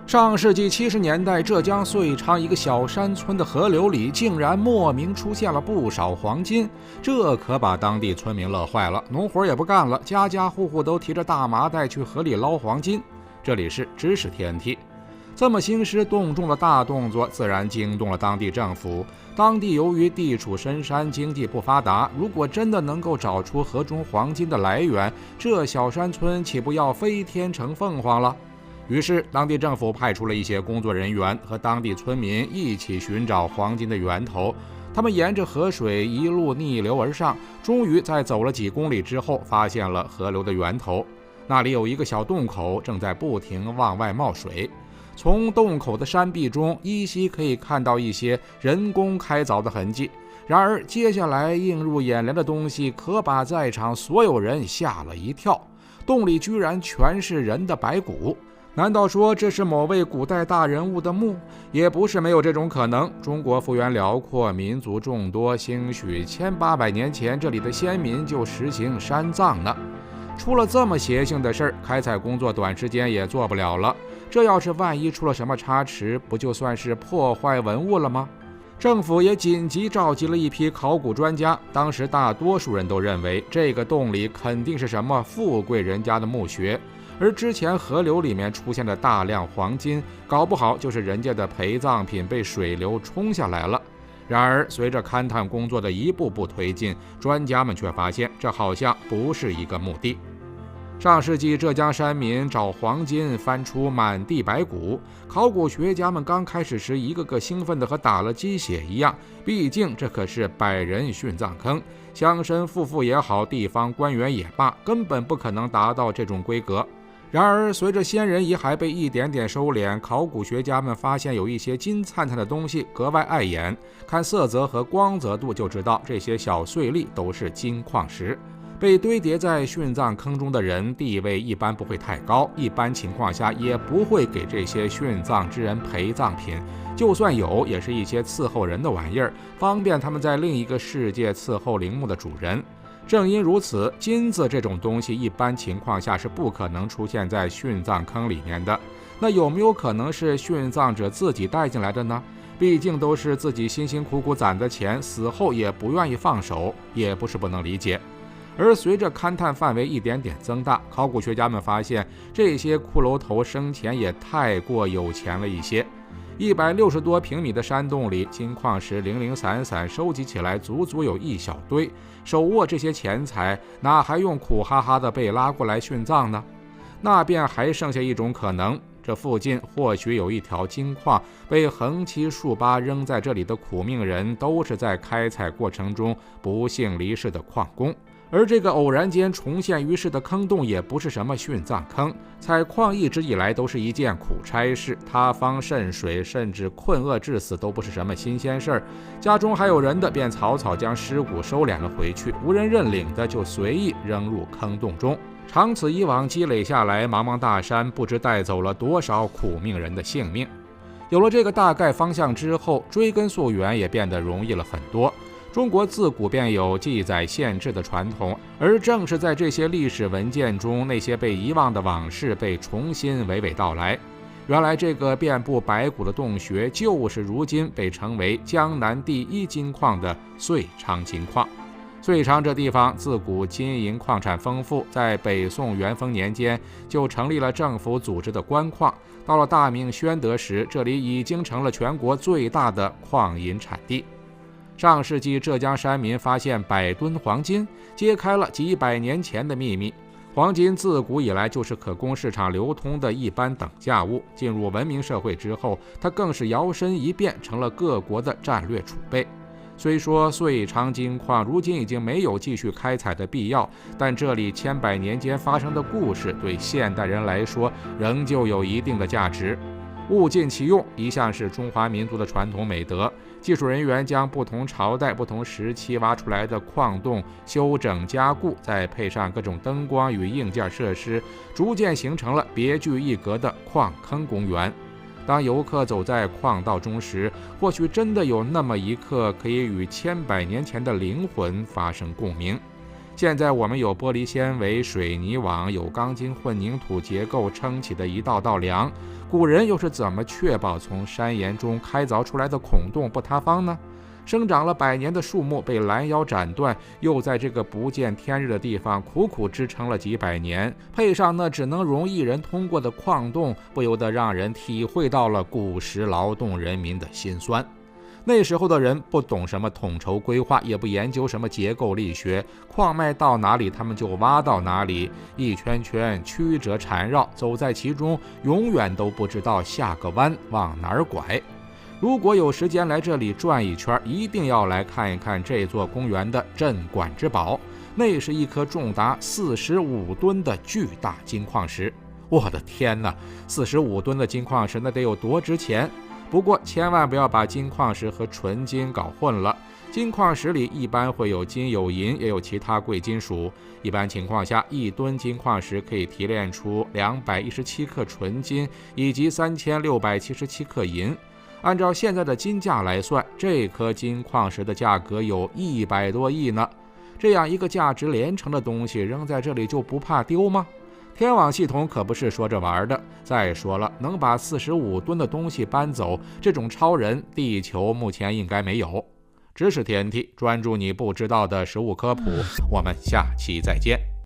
上世纪70年代，浙江遂昌一个小山村的河流里，竟然莫名出现了不少黄金，这可把当地村民乐坏了，农活也不干了，家家户户都提着大麻袋去河里捞黄金。这里是知识 TNT。这么兴师动众的大动作，自然惊动了当地政府。当地由于地处深山，经济不发达，如果真的能够找出河中黄金的来源，这小山村岂不要飞天成凤凰了？于是，当地政府派出了一些工作人员和当地村民一起寻找黄金的源头。他们沿着河水一路逆流而上，终于在走了几公里之后，发现了河流的源头。那里有一个小洞口，正在不停往外冒水。从洞口的山壁中，依稀可以看到一些人工开凿的痕迹。然而，接下来映入眼帘的东西可把在场所有人吓了一跳。洞里居然全是人的白骨。难道说这是某位古代大人物的墓？也不是没有这种可能。中国幅员辽阔，民族众多，兴许1800年前这里的先民就实行山葬呢。出了这么邪性的事儿，开采工作短时间也做不了了。这要是万一出了什么差池，不就算是破坏文物了吗？政府也紧急召集了一批考古专家，当时大多数人都认为这个洞里肯定是什么富贵人家的墓穴。而之前河流里面出现的大量黄金，搞不好就是人家的陪葬品被水流冲下来了。然而，随着勘探工作的一步步推进，专家们却发现这好像不是一个墓地。上世纪浙江山民找黄金，翻出满地白骨，考古学家们刚开始时一个个兴奋的和打了鸡血一样，毕竟这可是百人殉葬坑，乡绅富妇也好，地方官员也罢，根本不可能达到这种规格。然而，随着先人遗骸被一点点收敛，考古学家们发现有一些金灿灿的东西格外碍眼，看色泽和光泽度就知道这些小碎粒都是金矿石。被堆叠在殉葬坑中的人地位一般不会太高，一般情况下也不会给这些殉葬之人陪葬品，就算有，也是一些伺候人的玩意儿，方便他们在另一个世界伺候陵墓的主人。正因如此，金子这种东西一般情况下是不可能出现在殉葬坑里面的。那有没有可能是殉葬者自己带进来的呢？毕竟都是自己辛辛苦苦攒的钱，死后也不愿意放手，也不是不能理解。而随着勘探范围一点点增大，考古学家们发现这些骷髅头生前也太过有钱了一些。160多平米的山洞里，金矿石零零散散收集起来，足足有一小堆。手握这些钱财，哪还用苦哈哈的被拉过来殉葬呢？那便还剩下一种可能，这附近或许有一条金矿，被横七竖八扔在这里的苦命人，都是在开采过程中不幸离世的矿工。而这个偶然间重现于世的坑洞也不是什么殉葬坑，采矿一直以来都是一件苦差事，塌方渗水甚至困饿致死都不是什么新鲜事儿。家中还有人的，便草草将尸骨收敛了回去，无人认领的就随意扔入坑洞中。长此以往积累下来，茫茫大山不知带走了多少苦命人的性命。有了这个大概方向之后，追根溯源也变得容易了很多。中国自古便有记载县志的传统，而正是在这些历史文件中，那些被遗忘的往事被重新娓娓道来。原来这个遍布白骨的洞穴，就是如今被称为江南第一金矿的遂昌金矿。遂昌这地方自古金银矿产丰富，在北宋元丰年间就成立了政府组织的官矿，到了大明宣德时，这里已经成了全国最大的矿银产地。上世纪浙江山民发现100吨黄金，揭开了几百年前的秘密。黄金自古以来就是可供市场流通的一般等价物，进入文明社会之后，它更是摇身一变成了各国的战略储备。虽说遂昌金矿如今已经没有继续开采的必要，但这里千百年间发生的故事对现代人来说仍旧有一定的价值。物尽其用一向是中华民族的传统美德，技术人员将不同朝代不同时期挖出来的矿洞修整加固，再配上各种灯光与硬件设施，逐渐形成了别具一格的矿坑公园。当游客走在矿道中时，或许真的有那么一刻可以与千百年前的灵魂发生共鸣。现在我们有玻璃纤维、水泥网，有钢筋混凝土结构撑起的一道道梁，古人又是怎么确保从山岩中开凿出来的孔洞不塌方呢？生长了100年的树木被拦腰斩断，又在这个不见天日的地方苦苦支撑了几百年，配上那只能容一人通过的矿洞，不由得让人体会到了古时劳动人民的辛酸。那时候的人不懂什么统筹规划，也不研究什么结构力学，矿脉到哪里他们就挖到哪里，一圈圈曲折缠绕，走在其中永远都不知道下个弯往哪儿拐。如果有时间来这里转一圈，一定要来看一看这座公园的镇馆之宝，那是一颗重达45吨的巨大金矿石。我的天哪，45吨的金矿石那得有多值钱？不过千万不要把金矿石和纯金搞混了，金矿石里一般会有金有银，也有其他贵金属。一般情况下，1吨金矿石可以提炼出217克纯金以及3677克银。按照现在的金价来算，这颗金矿石的价格有100多亿呢。这样一个价值连城的东西扔在这里就不怕丢吗？天网系统可不是说着玩的。再说了，能把45吨的东西搬走，这种超人，地球目前应该没有。知识天地，专注你不知道的食物科普，我们下期再见。